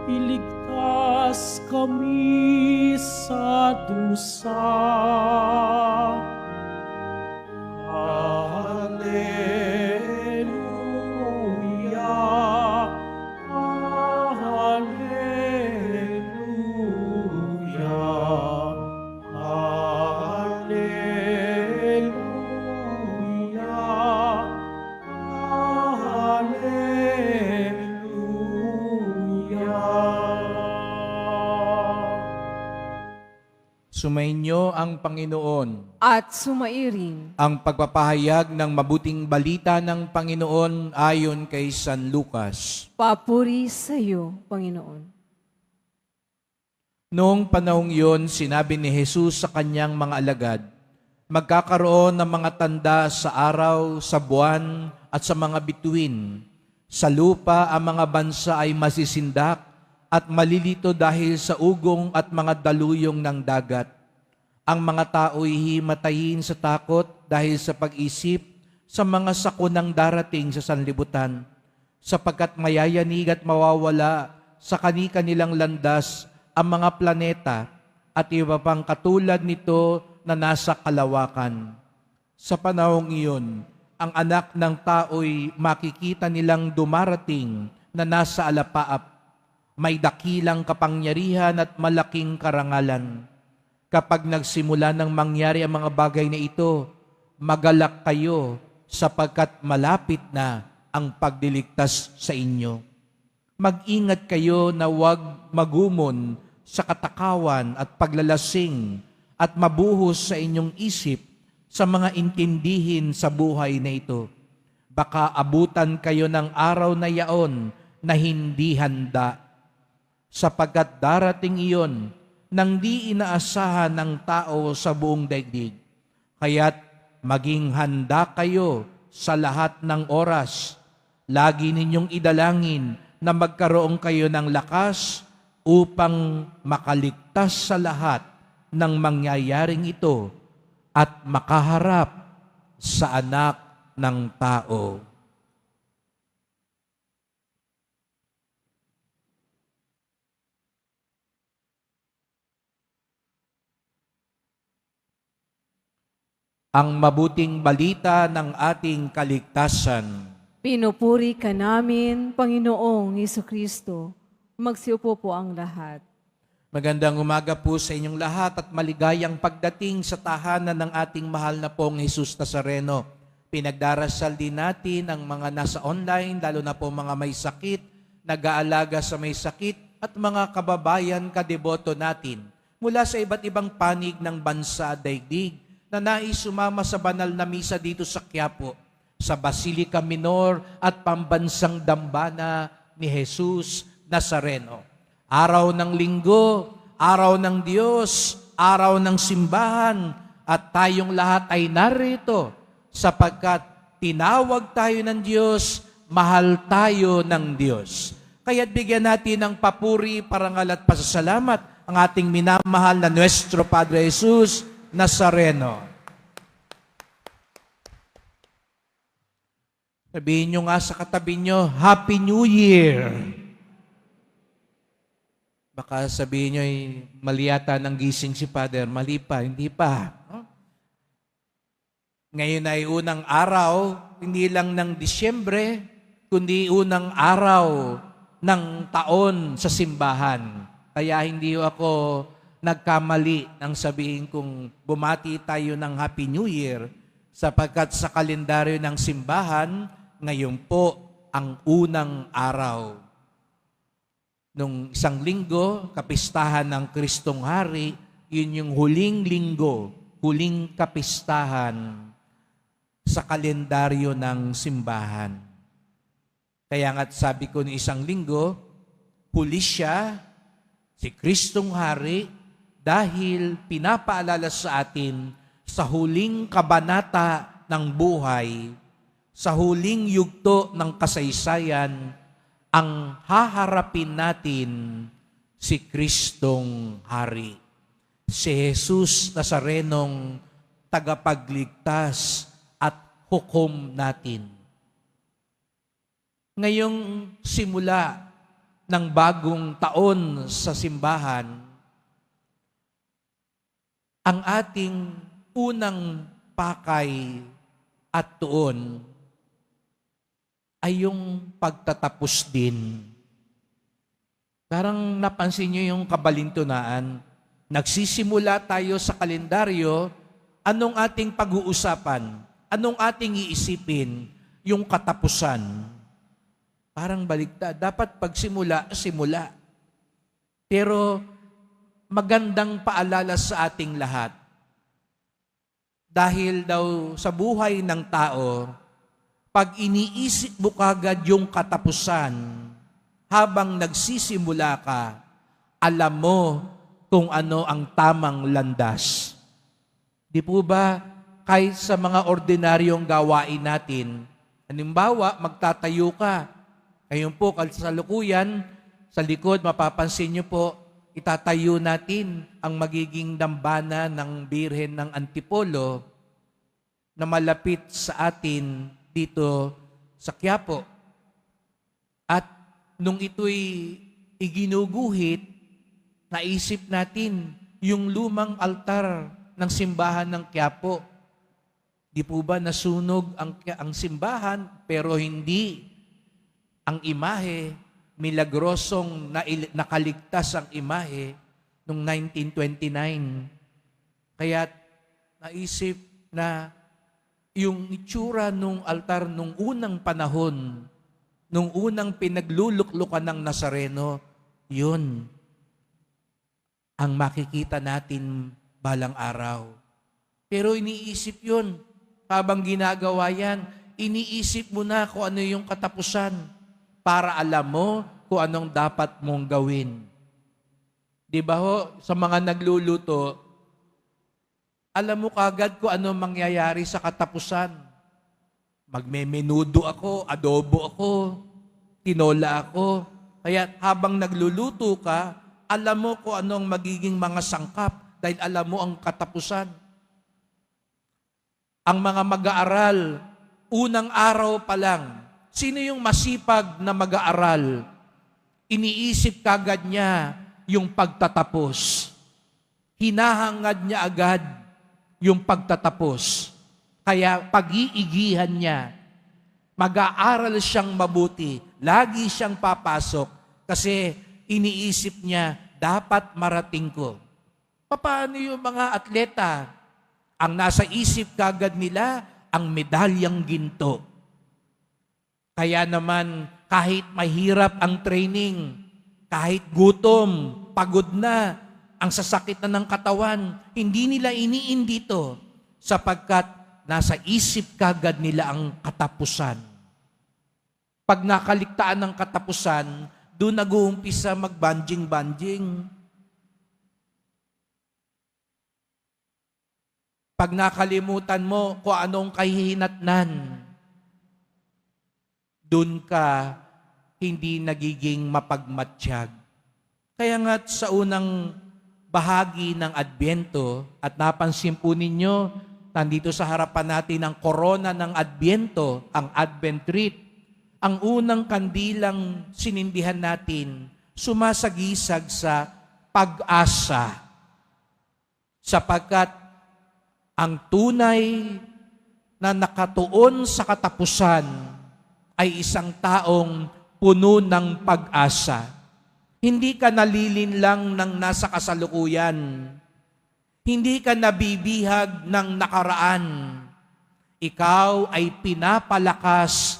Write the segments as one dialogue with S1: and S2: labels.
S1: iligtas kami sa dusa. Hallelujah, Hallelujah, Hallelujah, Hallelujah.
S2: Sumainyo ang Panginoon.
S3: At sumairin
S2: Ang pagpapahayag ng mabuting balita ng Panginoon ayon kay San Lucas.
S3: papuri sa iyo, Panginoon.
S2: Noong panahong iyon, sinabi ni Jesus sa kanyang mga alagad, magkakaroon ng mga tanda sa araw, sa buwan, at sa mga bituin. Sa lupa, ang mga bansa ay masisindak at malilito dahil sa ugong at mga daluyong ng dagat. Ang mga tao'y himatayin sa takot dahil sa pag-isip sa mga sakunang darating sa sanlibutan, sapagkat mayayanig at mawawala sa kani-kanilang landas ang mga planeta at iba pang katulad nito na nasa kalawakan. Sa panahong iyon, ang anak ng tao'y makikita nilang dumarating na nasa alapaap, may dakilang kapangyarihan at malaking karangalan. Kapag nagsimula ng mangyari ang mga bagay na ito, magalak kayo sapagkat malapit na ang pagdiligtas sa inyo. Mag-ingat kayo na huwag magumon sa katakawan at paglalasing at mabuhos sa inyong isip sa mga intindihin sa buhay na ito. Baka abutan kayo ng araw na yaon na hindi handa, sapagkat darating iyon nang di inaasahan ng tao sa buong daigdig. Kaya't maging handa kayo sa lahat ng oras. Lagi ninyong idalangin na magkaroon kayo ng lakas upang makaligtas sa lahat ng mangyayaring ito at makaharap sa anak ng tao. Ang mabuting balita ng ating kaligtasan.
S3: Pinupuri ka namin, Panginoong Hesukristo. Magsiupo po ang lahat.
S2: Magandang umaga po sa inyong lahat at maligayang pagdating sa tahanan ng ating mahal na pong Jesus Nazareno. Pinagdarasal din natin ang mga nasa online, lalo na po mga may sakit, nag-aalaga sa may sakit, at mga kababayan kadeboto natin mula sa iba't ibang panig ng bansa at daigdig na nais sumama sa banal na misa dito sa Quiapo, sa Basilica Minor at Pambansang Dambana ni Jesus Nazareno. Araw ng linggo, araw ng Diyos, araw ng simbahan, at tayong lahat ay narito sapagkat tinawag tayo ng Diyos, mahal tayo ng Diyos. Kaya't bigyan natin ng papuri, parangal at pasasalamat ang ating minamahal na Nuestro Padre Jesus Nazareno. Sabihin nyo nga sa katabi nyo, Happy New Year! Baka sabihin nyo, mali yata ng gising si Father. Mali pa, hindi pa. Ngayon ay unang araw, hindi lang ng Disyembre, kundi unang araw ng taon sa simbahan. Kaya hindi ako nagkamali nang sabihin kung bumati tayo ng Happy New Year, sapagkat sa kalendaryo ng simbahan, ngayon po ang unang araw. Nung isang linggo, kapistahan ng Kristong Hari, yun yung huling linggo, huling kapistahan sa kalendaryo ng simbahan. Kaya nga't sabi ko ni isang linggo, huli siya, si Kristong Hari, dahil pinapaalala sa atin sa huling kabanata ng buhay, sa huling yugto ng kasaysayan, ang haharapin natin si Kristong Hari. Si Jesus Nazarenong tagapagligtas at hukom natin. Ngayong simula ng bagong taon sa simbahan, ang ating unang pakay at tuon ay yung pagtatapos din. Parang napansin niyo yung kabalintunaan. Nagsisimula tayo sa kalendaryo, anong ating pag-uusapan? Anong ating iisipin? Yung katapusan. Parang baliktad. Dapat pagsimula, simula. Pero magandang paalala sa ating lahat. Dahil daw sa buhay ng tao, pag iniisip mo kagad yung katapusan, habang nagsisimula ka, alam mo kung ano ang tamang landas. Di po ba, kahit sa mga ordinaryong gawain natin, halimbawa, magtatayo ka. Ngayon po, kasalukuyan, sa likod, mapapansin niyo po, itatayo natin ang magiging dambana ng Birhen ng Antipolo na malapit sa atin dito sa Quiapo. At nung ito'y iginuguhit, naisip natin yung lumang altar ng simbahan ng Quiapo. Di po ba nasunog ang simbahan, pero hindi ang imahe, milagrosong nakaligtas ang imahe noong 1929. Kaya naisip na yung itsura nung altar nung unang panahon, nung unang pinagluluklukan ng Nazareno, yun ang makikita natin balang araw. Pero iniisip yun. Habang ginagawa yan, iniisip mo na kung ano yung katapusan para alam mo kung anong dapat mong gawin. Di ba ho, sa mga nagluluto, alam mo kagad kung ano mangyayari sa katapusan. Magmemenudo ako, adobo ako, tinola ako. Kaya habang nagluluto ka, alam mo kung anong magiging mga sangkap dahil alam mo ang katapusan. Ang mga mag-aaral, unang araw pa lang, sino yung masipag na mag-aaral? Iniisip kagad niya yung pagtatapos. Hinahangad niya agad yung pagtatapos. Kaya pag-iigihan niya, mag-aaral siyang mabuti, lagi siyang papasok kasi iniisip niya, dapat marating ko. Paano yung mga atleta? Ang nasa isip kagad nila, ang medalyang ginto. Kaya naman, kahit mahirap ang training, kahit gutom, pagod na, ang sasakit na ng katawan, hindi nila iniin dito sapagkat nasa isip kagad nila ang katapusan. Pag nakaligtaan ng katapusan, doon nag-uumpisa mag-banjing-banjing. Pag nakalimutan mo kung anong kahihinatnan, doon ka hindi nagiging mapagmatsyag. Kaya nga sa unang bahagi ng Adbyento, at napansin po ninyo, nandito sa harapan natin ang korona ng Adbyento, ang Advent wreath. Ang unang kandilang sinindihan natin, sumasagisag sa pag-asa. Sapagkat ang tunay na nakatuon sa katapusan ay isang taong puno ng pag-asa. Hindi ka nalilinlang ng nasa kasalukuyan. Hindi ka nabibihag ng nakaraan. Ikaw ay pinapalakas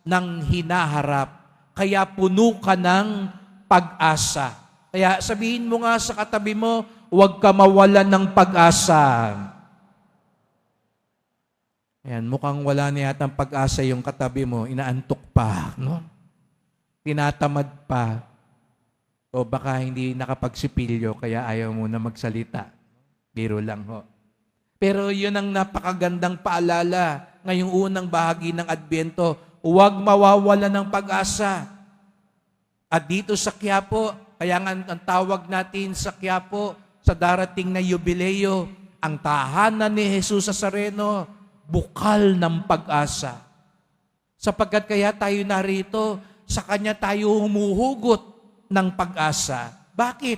S2: ng hinaharap. Kaya puno ka ng pag-asa. Kaya sabihin mo nga sa katabi mo, huwag ka mawalan ng pag-asa. Ayan, mukhang wala na yata ang pag-asa yung katabi mo. Inaantok pa, no? Tinatamad pa. O baka hindi nakapagsipilyo, kaya ayaw mo na magsalita. Biro lang ho. Pero yun ang napakagandang paalala ngayong unang bahagi ng Adbyento. Huwag mawawala ng pag-asa. At dito sa Quiapo, kaya nga ang tawag natin sa Quiapo, sa darating na yubileo, ang tahanan ni Jesus Nazareno, bukal ng pag-asa. Sapagkat kaya tayo narito, sa Kanya tayo humuhugot ng pag-asa. Bakit?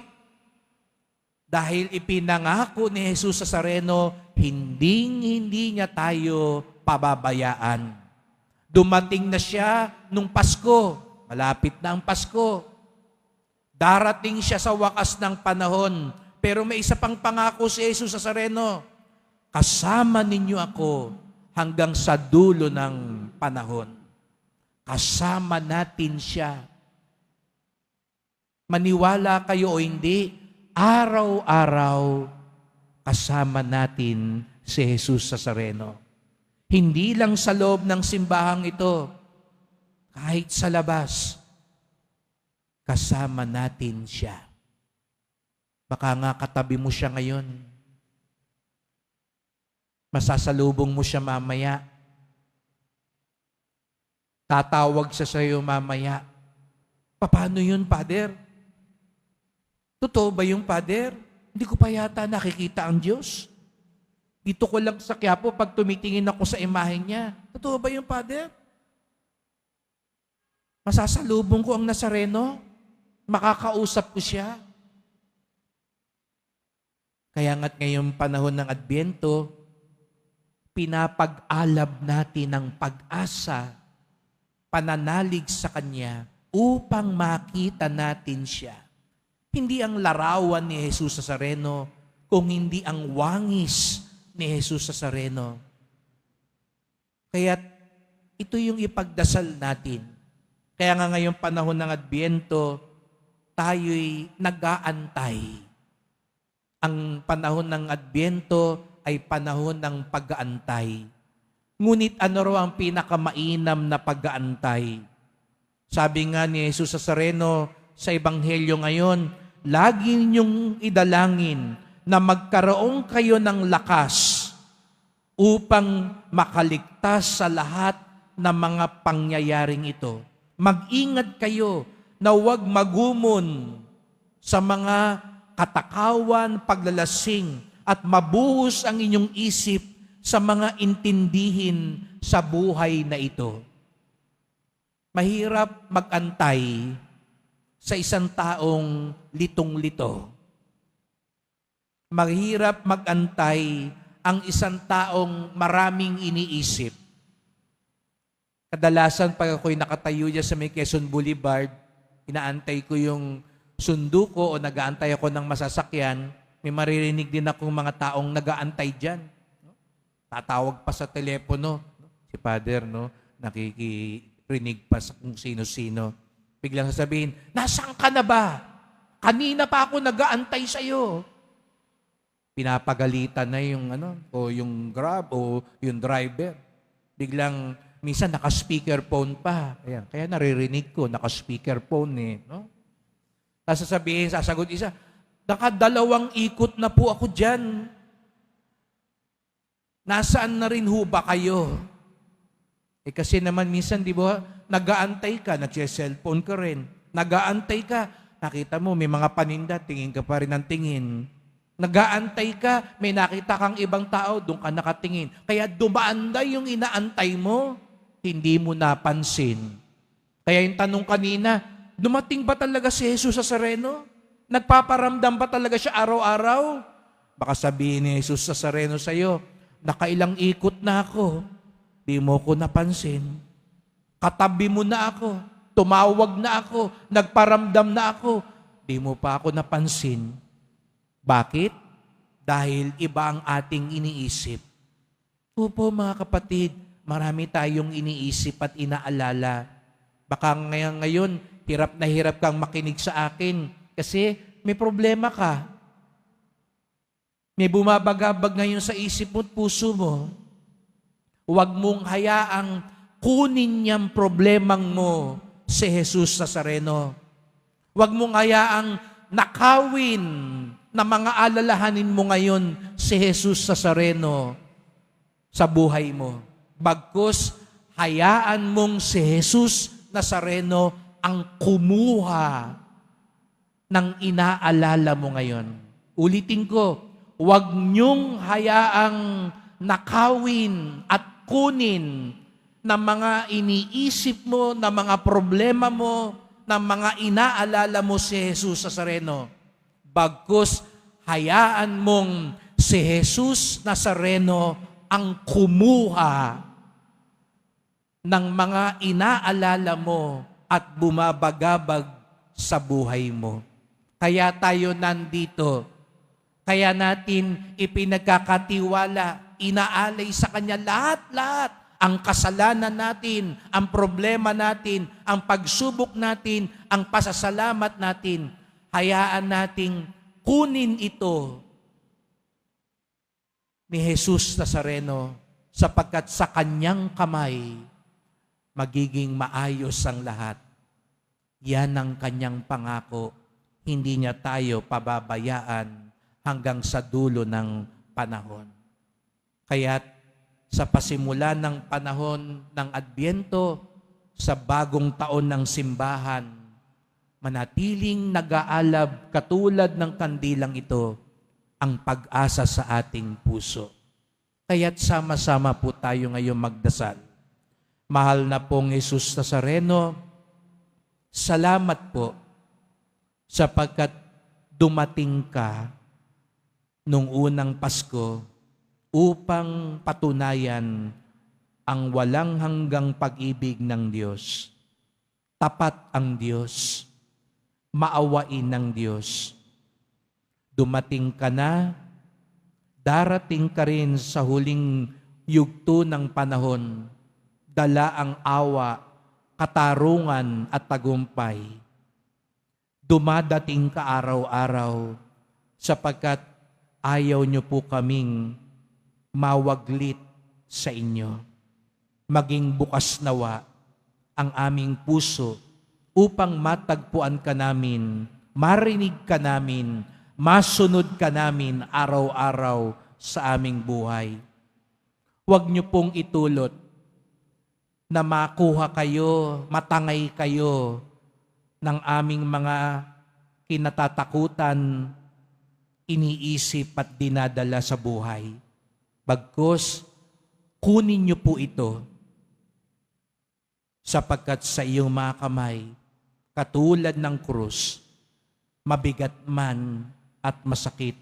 S2: Dahil ipinangako ni Jesus Nazareno, hindi niya tayo pababayaan. Dumating na siya nung Pasko. Malapit na ang Pasko. Darating siya sa wakas ng panahon. Pero may isa pang pangako si Jesus Nazareno, kasama ninyo ako hanggang sa dulo ng panahon. Kasama natin siya. Maniwala kayo o hindi, araw-araw kasama natin si Jesus Nazareno. Hindi lang sa loob ng simbahang ito, kahit sa labas, kasama natin siya. Baka nga katabi mo siya ngayon. Masasalubong mo siya mamaya. Tatawag siya sa iyo mamaya. Paano yun, Father? Totoo ba yung Father? Hindi ko pa yata nakikita ang Diyos. Dito ko lang sa Quiapo pag tumitingin ako sa imahe niya. Totoo ba yung Father? Masasalubong ko ang Nazareno? Makakausap ko siya? Kaya nga't ngayong panahon ng Adbyento, pinapag-alab natin ang pag-asa, pananalig sa Kanya upang makita natin siya. Hindi ang larawan ni Jesus Nazareno, kung hindi ang wangis ni Jesus Nazareno. Kaya ito yung ipagdasal natin. Kaya nga ngayong panahon ng Adbyento, tayo'y nag-aantay. Ang panahon ng Adbyento ay panahon ng pag-aantay. Ngunit ano raw ang pinakamainam na pag-aantay? Sabi nga ni Jesus Nazareno sa Ebanghelyo ngayon, lagi niyong idalangin na magkaroon kayo ng lakas upang makaligtas sa lahat ng mga pangyayaring ito. Mag-ingat kayo na huwag magumon sa mga katakawan, paglalasing, at mabuhos ang inyong isip sa mga intindihin sa buhay na ito. Mahirap mag-antay sa isang taong litong-lito. Mahirap mag-antay ang isang taong maraming iniisip. Kadalasan pag ako'y nakatayo dyan sa may Quezon Boulevard, inaantay ko yung sundo ko o nag-aantay ako ng masasakyan, may maririnig din akong mga taong nag-aantay dyan. Tatawag pa sa telepono. Si Father, no, nakikirinig pa sa kung sino-sino. Biglang sasabihin, nasaan ka na ba? Kanina pa ako nag-aantay sa'yo. Pinapagalitan na yung, o yung Grab o yung driver. Biglang, minsan naka-speakerphone pa. Ayan, kaya naririnig ko, naka-speakerphone eh. No? Tapos sasabihin, sasagot isa, nakadalawang ikot na po ako dyan. Nasaan na rin ho ba kayo? Eh kasi naman minsan, di ba, nag-aantay ka, nag-cellphone ka rin. Nag-aantay ka, nakita mo, may mga paninda, tingin ka pa rin ng tingin. Nag-aantay ka, may nakita kang ibang tao, doon ka nakatingin. Kaya dumaanda yung inaantay mo, hindi mo napansin. Kaya yung tanong kanina, dumating ba talaga si Jesus Nazareno? Nagpaparamdam ba talaga siya araw-araw? Baka sabihin ni Jesus Nazareno sa'yo, nakailang ikot na ako, di mo ko napansin. Katabi mo na ako, tumawag na ako, nagparamdam na ako, di mo pa ako napansin. Bakit? Dahil iba ang ating iniisip. Opo mga kapatid, marami tayong iniisip at inaalala. Baka ngayon, hirap na hirap kang makinig sa akin kasi may problema ka. May bumabagabag ngayon sa isip mo at puso mo. Huwag mong hayaang kunin niyang problemang mo si Jesus Nazareno. Huwag mong hayaang nakawin na mga alalahanin mo ngayon si Jesus Nazareno sa buhay mo. Bagkus, hayaan mong si Jesus Nazareno ang kumuha ng inaalala mo ngayon. Ulitin ko, huwag niyong hayaang nakawin at kunin ng mga iniisip mo, ng mga problema mo, ng mga inaalala mo si Jesus Nazareno. Bagkus hayaan mong si Jesus Nazareno ang kumuha ng mga inaalala mo at bumabagabag sa buhay mo. Kaya tayo nandito. Kaya natin ipinagkakatiwala, inaalay sa Kanya lahat-lahat. Ang kasalanan natin, ang problema natin, ang pagsubok natin, ang pasasalamat natin. Hayaan nating kunin ito ni Jesus Nazareno sapagkat sa Kanyang kamay magiging maayos ang lahat. Yan ang Kanyang pangako. Hindi niya tayo pababayaan hanggang sa dulo ng panahon. Kaya't sa pasimula ng panahon ng Adbyento, sa bagong taon ng simbahan, manatiling nag-aalab katulad ng kandilang ito ang pag-asa sa ating puso. Kaya't sama-sama po tayo ngayong magdasal. Mahal na pong Jesus Nazareno, salamat po sapagkat dumating ka nung unang Pasko upang patunayan ang walang hanggang pag-ibig ng Diyos. Tapat ang Diyos, maawain ng Diyos. Dumating ka na, darating ka rin sa huling yugto ng panahon, dala ang awa, katarungan at tagumpay. Dumadating ka araw-araw sapagkat ayaw niyo po kaming mawaglit sa inyo. Maging bukas nawa ang aming puso upang matagpuan ka namin, marinig ka namin, masunod ka namin araw-araw sa aming buhay. Huwag niyo pong itulot na makuha kayo, matangay kayo ng aming mga kinatatakutan, iniisip at dinadala sa buhay. Bagkus, kunin niyo po ito sapagkat sa iyong mga kamay, katulad ng krus, mabigat man at masakit,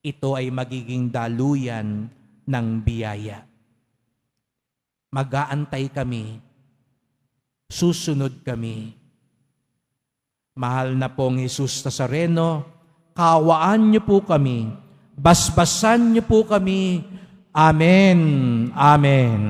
S2: ito ay magiging daluyan ng biyaya. Mag-aantay kami, susunod kami. Mahal na pong Jesus Nazareno, kawaan niyo po kami, basbasan niyo po kami. Amen. Amen.